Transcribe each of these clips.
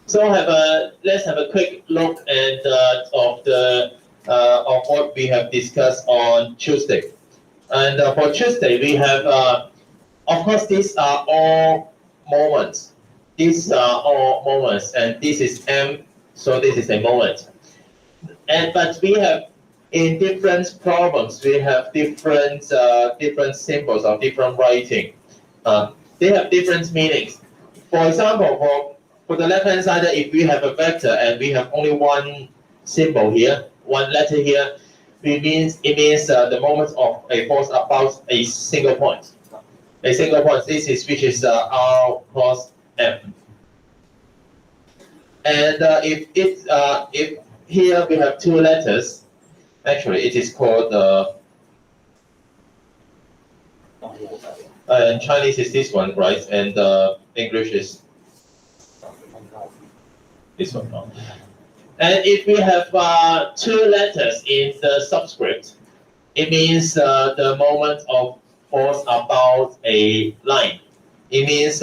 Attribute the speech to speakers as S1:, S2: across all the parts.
S1: So let's have a quick look at of what we have discussed on Tuesday. And for Tuesday, we have, of course, these are all moments. These are all moments, and this is M, so this is a moment. But we have, in different problems, we have different symbols or different writing. They have different meanings. For example, for the left-hand side, if we have a vector and we have only one symbol here, one letter here, it means the moment of a force about a single point. A single point. This is which is R cross F. And if here we have two letters, actually it is called in Chinese is this one, right? And English is this one. And if we have two letters in the subscript, it means the moment of force about a line. It means,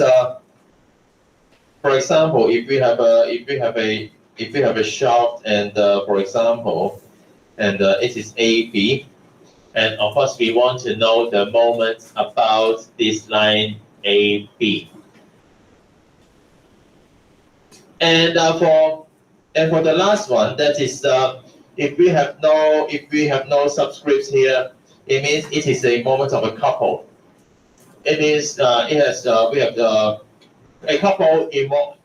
S1: for example, if we have a shaft, and for example, and it is AB, and of course we want to know the moment about this line AB. And for the last one, that is if we have no subscripts here, it means it is a moment of a couple. It means we have a couple involved.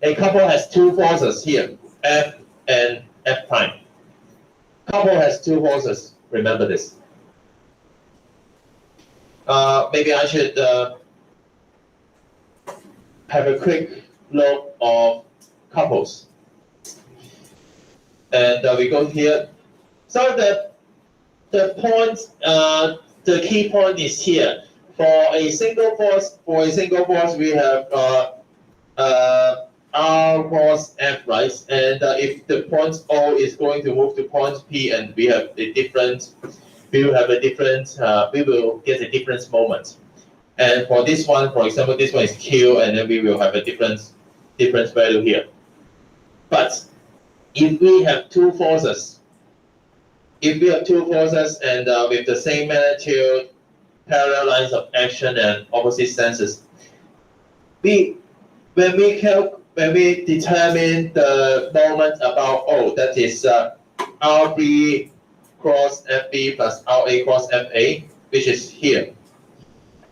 S1: A couple has two forces here, F and F prime. Couple has two forces. Remember this. Maybe I should have a quick look of couples. And we go here. So the point, the key point is here. For a single force, we have R cross F, right? And if the point O is going to move to point P, and we have a different, we will get a different moment. And for this one, for example, this one is Q, and then we will have a different value here. But if we have two forces, and with the same magnitude, parallel lines of action and opposite senses, when we determine the moment about O, that is RB cross FB plus RA cross FA, which is here.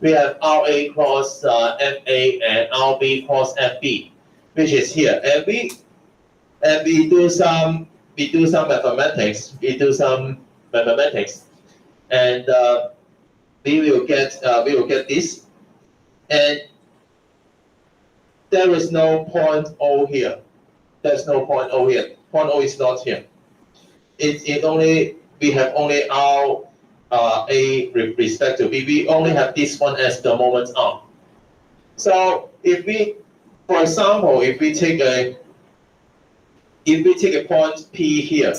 S1: We have RA cross FA and RB cross FB, which is here, and we do some mathematics. And we will get this, and there is no point O here. There's no point O here. Point O is not here. We have only R A with respect to B. We only have this one as the moment R. So if we, for example, if we take a point P here,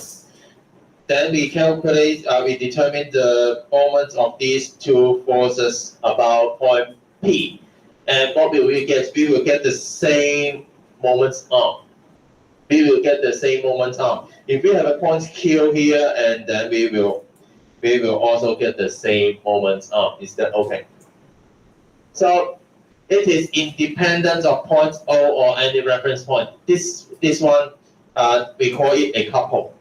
S1: then we calculate, we determine the moment of these two forces about point P. And what will we get? We will get the same moments arm. If we have a point Q here, and then we will also get the same moments arm. Is that okay? So it is independent of point O or any reference point. This one, we call it a couple.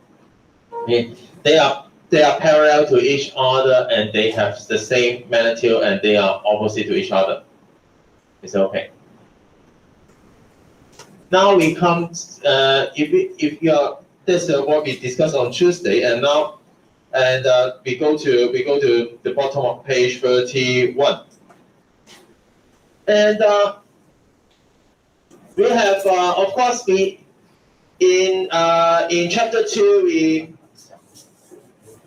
S1: Okay. They are parallel to each other, and they have the same magnitude, and they are opposite to each other. It's okay. Now we come. If you are, this is what we discussed on Tuesday, and now, we go to the bottom of page 31, and we have, of course, in chapter 2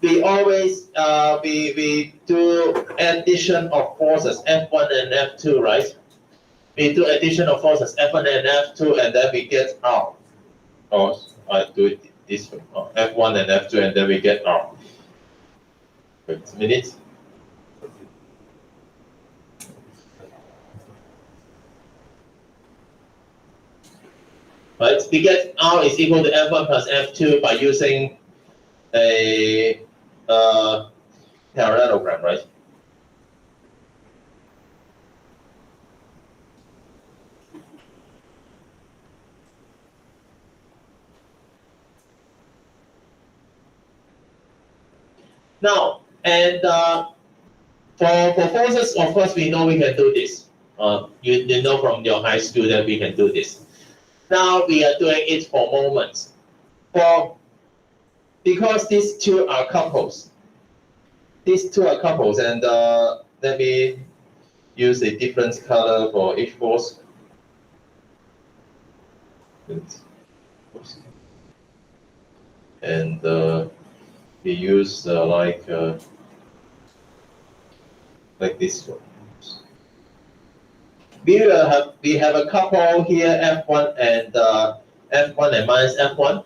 S1: we always we do addition of forces F1 and F2, right? We do addition of forces F1 and F2, and then we get R. Or I do it this way. F1 and F2, and then we get R. Wait a minute. right? We get R is equal to F1 plus F2 by using a parallelogram, right? Now, and for forces, of course, we know we can do this. You know from your high school that we can do this. Now we are doing it for moments. Because these two are couples. These two are couples, and let me use a different color for each force. And we use like this one. We have a couple here, F1 and F1 and minus F1.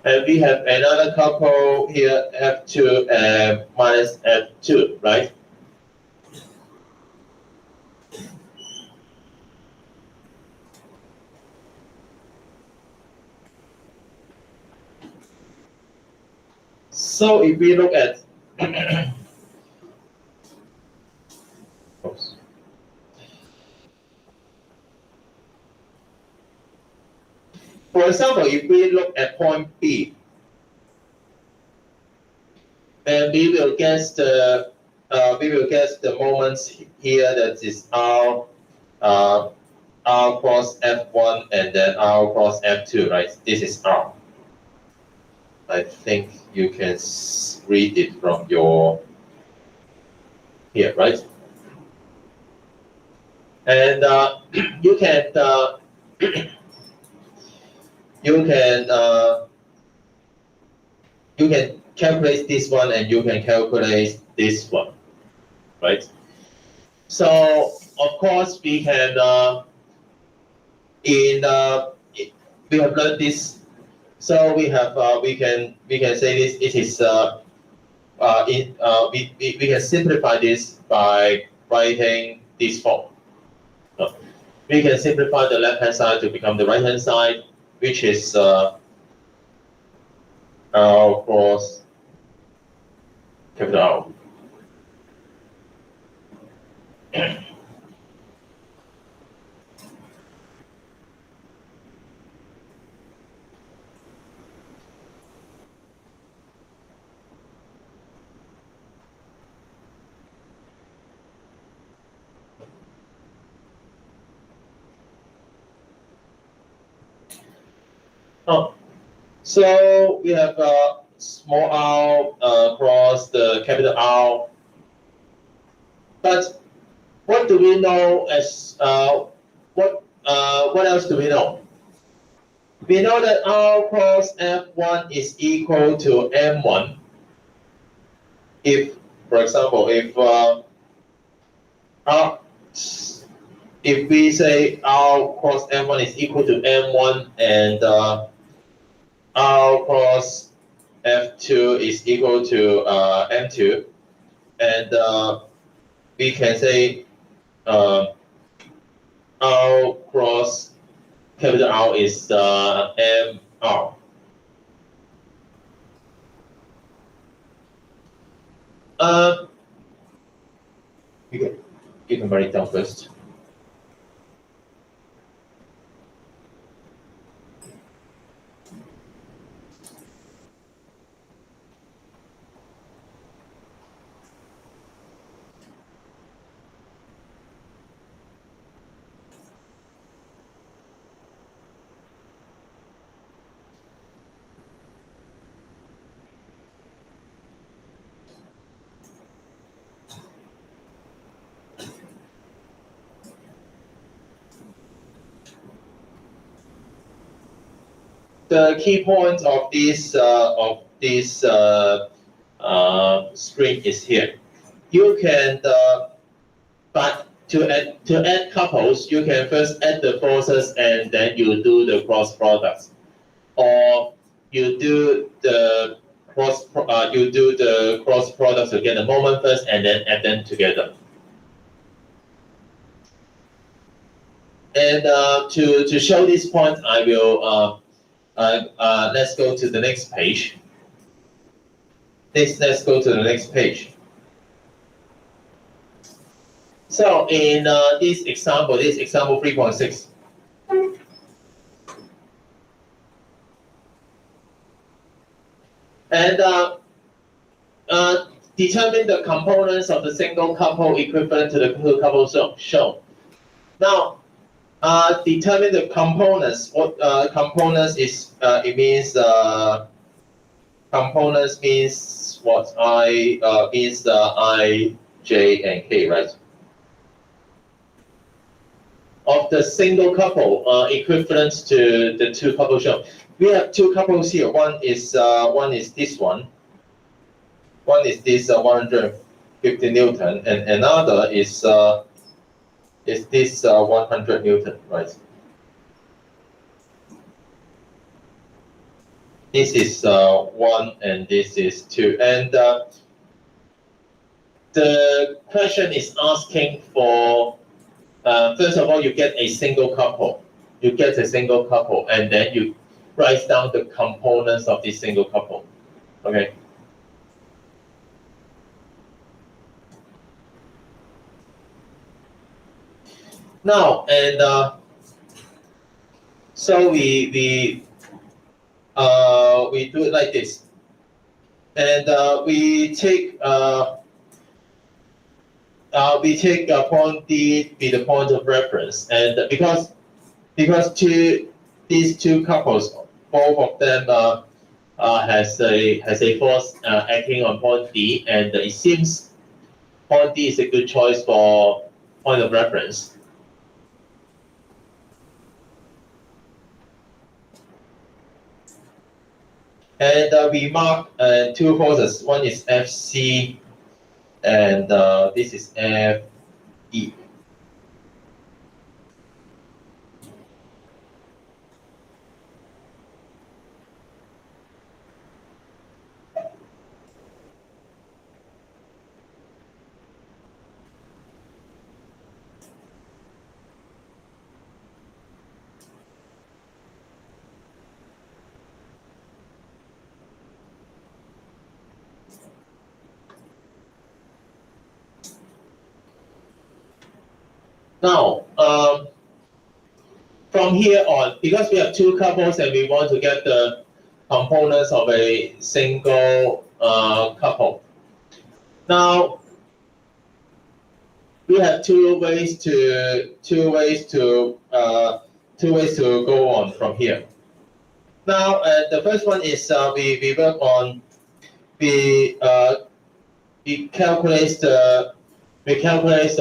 S1: And we have another couple here, F2 and minus F2, right? So if we look at oops. For example, if we look at point B, and we will guess the moments here, that is R cross F1 and then R cross F2, right? This is R. I think you can read it from your here, right? And you can calculate this one and you can calculate this one, right? So of course we can we have learned this. So we have we can say this. It is we can simplify this by writing this form. We can simplify the left hand side to become the right hand side, which is R cross capital R. Oh, so we have small r cross the capital R. But what do we know as what else do we know? We know that R cross F1 is equal to M1. If, for example, if we say R cross M1 is equal to M1 and R cross F2 is equal to M2, and we can say R cross capital R is MR. You can write it down first. The key point of this string is here. You can, but to add couples, you can first add the forces and then you do the cross products, or you do the cross products to get the moment first and then add them together. And to show this point, I will let's go to the next page. Let's go to the next page. So in this example 3.6. And determine the components of the single couple equivalent to the two couples shown. Now, determine the components. What components is? It means components means what? Means I, J, and K, right? Of the single couple equivalent to the two couples shown. We have two couples here. One is this one. One is this 150 Newton, and another is this 100 Newton, right? This is 1 and this is 2. And the question is asking for, first of all, you get a single couple. You get a single couple, and then you write down the components of this single couple. Okay. Now, and so we do it like this, and we take point D be the point of reference, and because these two couples, both of them has a force acting on point D, and it seems point D is a good choice for point of reference. And we mark two forces. One is FC, and this is FE. Now, from here on, because we have two couples and we want to get the components of a single couple. Now, we have two ways to go on from here. Now, the first one is we work on we calculate the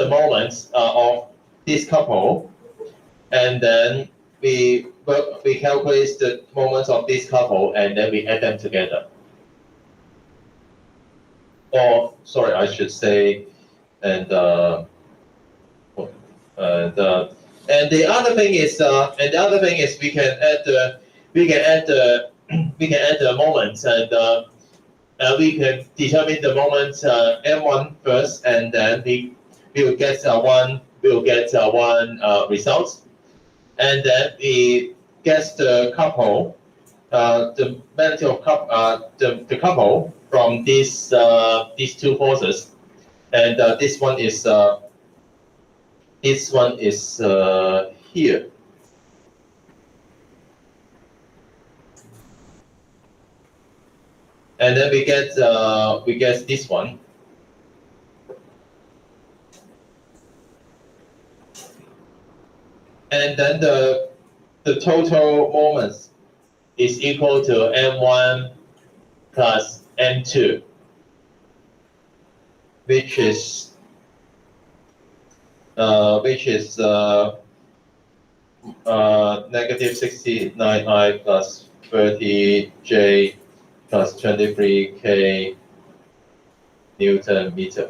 S1: moments of this couple, and then we calculate the moments of this couple, and then we add them together. Or sorry, I should say, and the other thing is we can add the moments, and we can determine the moments M1 first, and then we will get one result, and then we get the couple, the magnitude of the couple from these two forces, and this one is here. And then we get this one. And then the total moments is equal to M1 plus M2, which is negative 69I plus 30J plus 23K Newton meter.